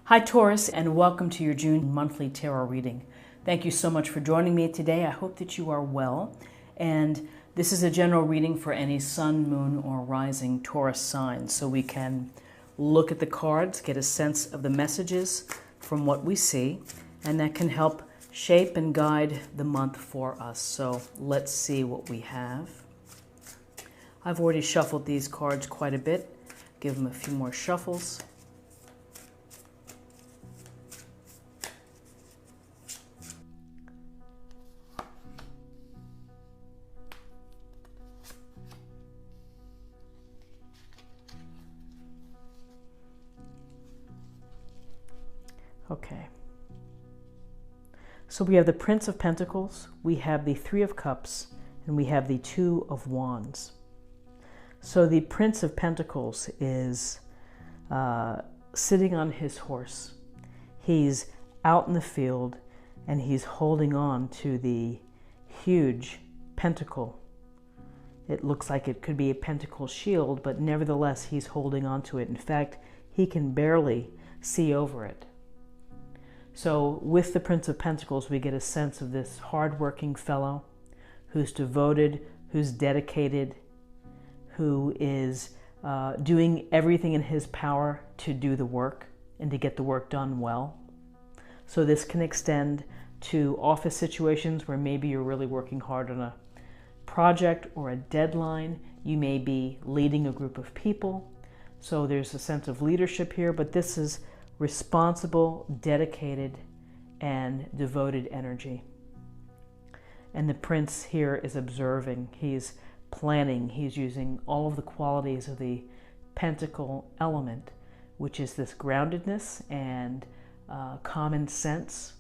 Hi Taurus, and welcome to your June monthly tarot reading. Thank you so much for joining me today. I hope that you are well. And this is a general reading for any sun, moon, or rising Taurus sign. So we can look at the cards, get a sense of the messages from what we see, and that can help shape and guide the month for us. So let's see what we have. I've already shuffled these cards quite a bit. Give them a few more shuffles. Okay, so we have the Prince of Pentacles, we have the Three of Cups, and we have the Two of Wands. So the Prince of Pentacles is sitting on his horse. He's out in the field and he's holding on to the huge pentacle. It looks like it could be a pentacle shield, but nevertheless he's holding on to it. In fact, he can barely see over it. So with the Prince of Pentacles, we get a sense of this hardworking fellow who's devoted, who's dedicated, who is doing everything in his power to do the work and to get the work done well. So this can extend to office situations where maybe you're really working hard on a project or a deadline. You may be leading a group of people. So there's a sense of leadership here, but this is responsible, dedicated, and devoted energy. And the prince here is observing, he's planning, he's using all of the qualities of the pentacle element, which is this groundedness and common sense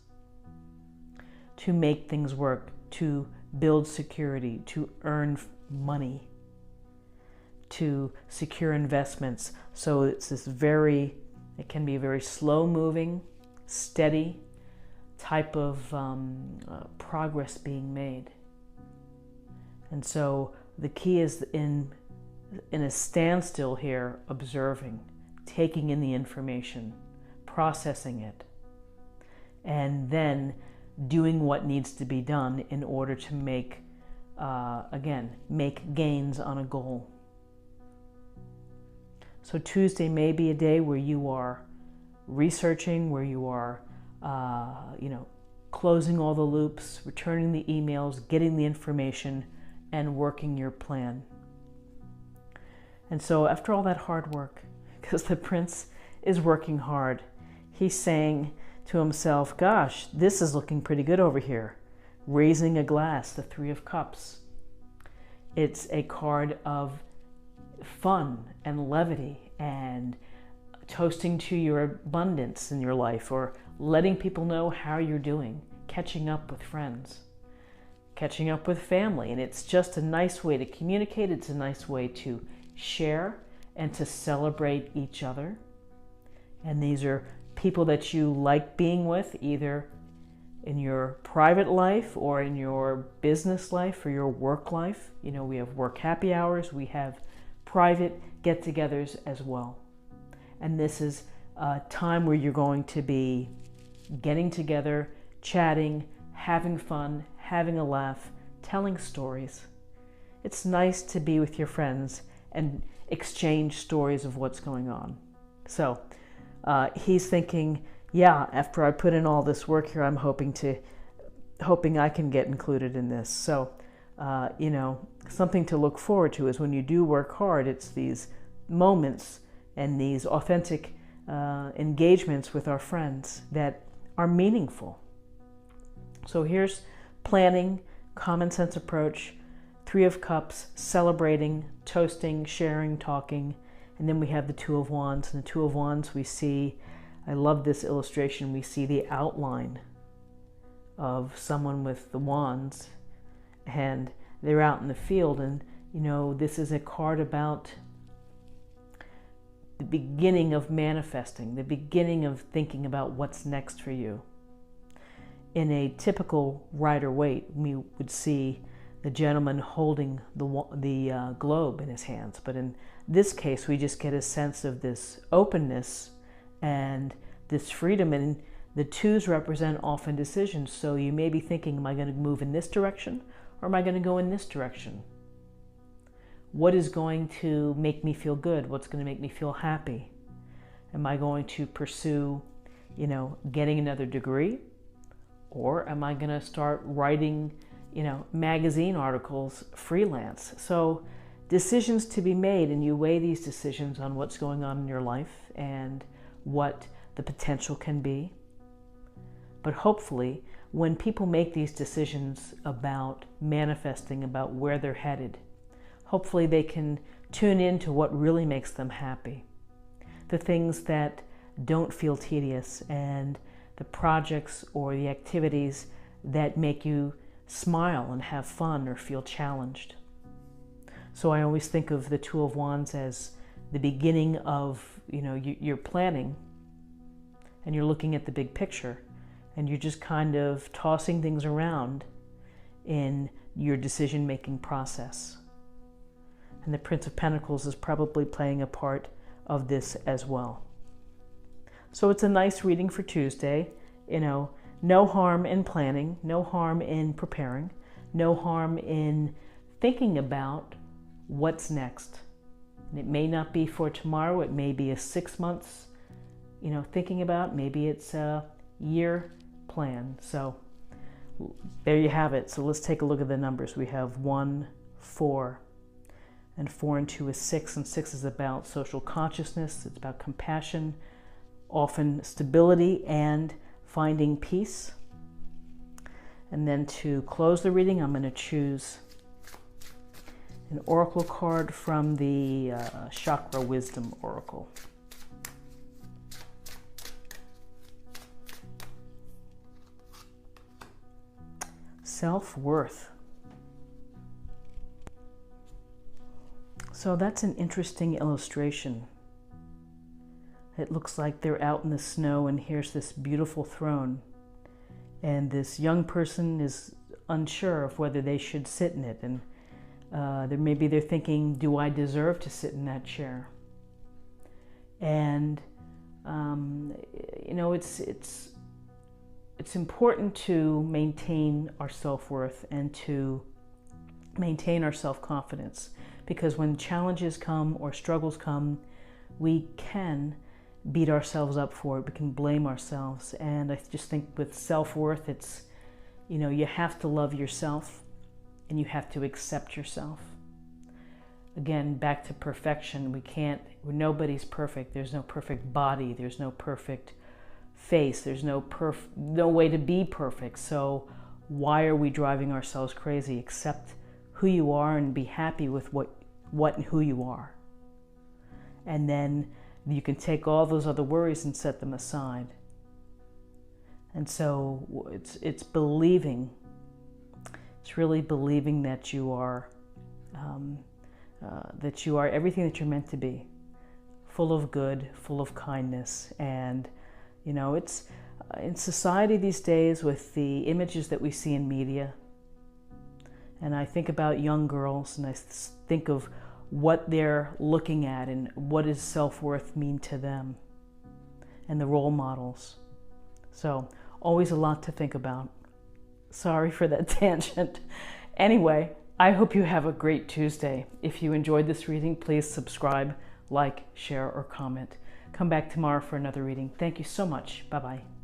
to make things work, to build security, to earn money, to secure investments. So it's this it can be a very slow-moving, steady type of progress being made. And so the key is in a standstill here, observing, taking in the information, processing it, and then doing what needs to be done in order to make gains on a goal. So Tuesday may be a day where you are researching, where you are, closing all the loops, returning the emails, getting the information, and working your plan. And so after all that hard work, because the prince is working hard, he's saying to himself, gosh, this is looking pretty good over here. Raising a glass, the Three of Cups. It's a card of fun and levity and toasting to your abundance in your life, or letting people know how you're doing, catching up with friends, catching up with family. And it's just a nice way to communicate. It's a nice way to share and to celebrate each other. And these are people that you like being with, either in your private life or in your business life or your work life. We have work happy hours, we have private get-togethers as well. And this is a time where you're going to be getting together, chatting, having fun, having a laugh, telling stories. It's nice to be with your friends and exchange stories of what's going on. So he's thinking, yeah, after I put in all this work here, I'm hoping I can get included in this. So something to look forward to is when you do work hard, it's these moments and these authentic engagements with our friends that are meaningful. So here's planning, common sense approach, Three of Cups, celebrating, toasting, sharing, talking, and then we have the Two of Wands. And the Two of Wands, we see, I love this illustration, we see the outline of someone with the wands, and they're out in the field, and this is a card about the beginning of manifesting, the beginning of thinking about what's next for you. In a typical Rider-Waite, we would see the gentleman holding the globe in his hands, but in this case we just get a sense of this openness and this freedom. And the twos represent often decisions. So you may be thinking, am I going to move in this direction or am I going to go in this direction? What is going to make me feel good? What's going to make me feel happy? Am I going to pursue, getting another degree? Or am I going to start writing, magazine articles freelance? So decisions to be made, and you weigh these decisions on what's going on in your life and what the potential can be. But hopefully, when people make these decisions about manifesting, about where they're headed, hopefully they can tune into what really makes them happy. The things that don't feel tedious, and the projects or the activities that make you smile and have fun or feel challenged. So I always think of the Two of Wands as the beginning of, you're planning and you're looking at the big picture and you're just kind of tossing things around in your decision-making process. And the Prince of Pentacles is probably playing a part of this as well. So it's a nice reading for Tuesday. No harm in planning, no harm in preparing, no harm in thinking about what's next. And it may not be for tomorrow, it may be a 6 months, thinking about, maybe it's a year plan. So there you have it. So let's take a look at the numbers. We have 1, 4, and 4 and 2 is 6, and 6 is about social consciousness. It's about compassion, often stability, and finding peace. And then to close the reading, I'm going to choose an oracle card from the Chakra Wisdom Oracle. Self-worth. So that's an interesting illustration. It looks like they're out in the snow and here's this beautiful throne. And this young person is unsure of whether they should sit in it. And maybe they're thinking, do I deserve to sit in that chair? And, it's important to maintain our self-worth and to maintain our self-confidence. Because when challenges come or struggles come, we can beat ourselves up for it. We can blame ourselves. And I just think with self-worth, it's, you have to love yourself and you have to accept yourself. Again, back to perfection. Nobody's perfect. There's no perfect body. There's no perfect face. There's no way to be perfect. So why are we driving ourselves crazy? Accept who you are and be happy with what and who you are. And then you can take all those other worries and set them aside. And so it's believing. It's really believing that you are everything that you're meant to be, full of good, full of kindness. And it's in society these days with the images that we see in media. And I think about young girls, and I think of what they're looking at and what does self-worth mean to them and the role models. So always a lot to think about. Sorry for that tangent. Anyway, I hope you have a great Tuesday. If you enjoyed this reading, please subscribe, like, share, or comment. Come back tomorrow for another reading. Thank you so much. Bye-bye.